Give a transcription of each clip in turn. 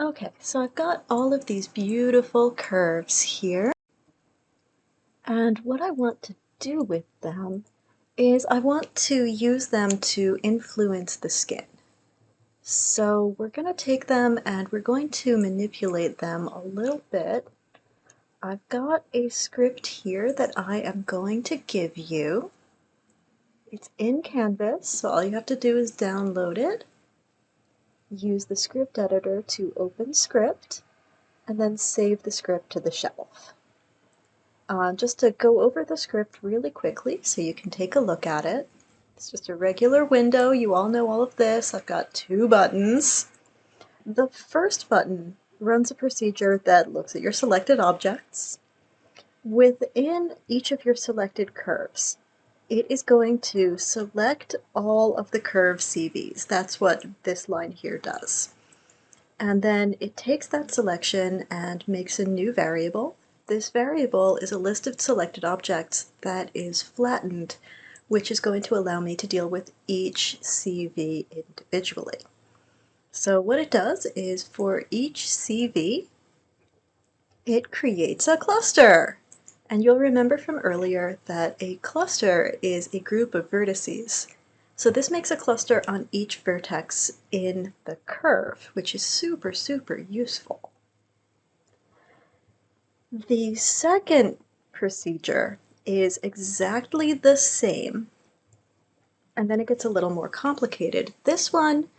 Okay, so I've got all of these beautiful curves here, and what I want to do with them is I want to use them to influence the skin. So we're going to take them and we're going to manipulate them a little bit. I've got a script here that I am going to give you. It's in Canvas, so all you have to do is download it, use the script editor to open script, and then save the script to the shelf. Just to go over the script really quickly so you can take a look at it. It's just a regular window. You all know all of this. I've got two buttons. The first button runs a procedure that looks at your selected objects. Within each of your selected curves, it is going to select all of the curve CVs. That's what this line here does. And then it takes that selection and makes a new variable. This variable is a list of selected objects that is flattened, which is going to allow me to deal with each CV individually. So what it does is for each CV, it creates a cluster. And you'll remember from earlier that a cluster is a group of vertices. So this makes a cluster on each vertex in the curve, which is super, super useful. The second procedure is exactly the same, and then it gets a little more complicated. This one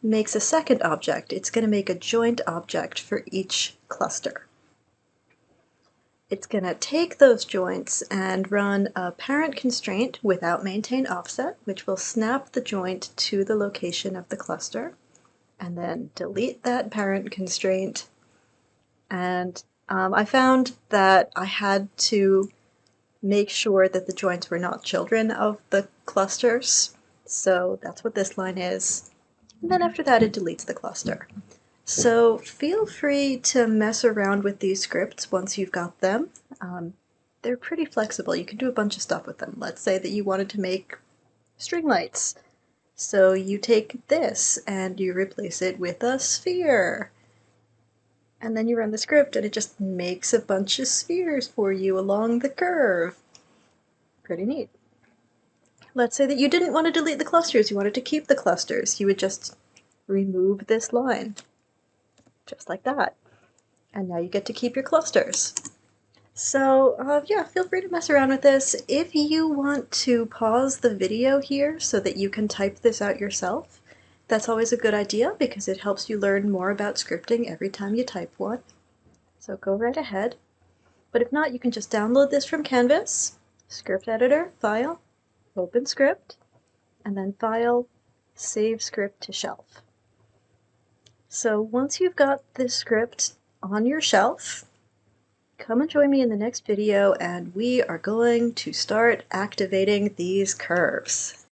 makes a second object. It's going to make a joint object for each cluster. It's going to take those joints and run a parent constraint without maintain offset, which will snap the joint to the location of the cluster, and then delete that parent constraint. And I found that I had to make sure that the joints were not children of the clusters. So that's what this line is. And then after that, it deletes the cluster. So feel free to mess around with these scripts once you've got them. They're pretty flexible. You can do a bunch of stuff with them. Let's say that you wanted to make string lights. So you take this and you replace it with a sphere. And then you run the script and it just makes a bunch of spheres for you along the curve. Pretty neat. Let's say that you didn't want to delete the clusters, you wanted to keep the clusters. You would just remove this line, just like that. And now you get to keep your clusters. So yeah, feel free to mess around with this. If you want to pause the video here so that you can type this out yourself, that's always a good idea because it helps you learn more about scripting every time you type one. So go right ahead. But if not, you can just download this from Canvas, script editor, file, open script, and then file, save script to shelf. So once you've got this script on your shelf, come and join me in the next video and we are going to start activating these curves.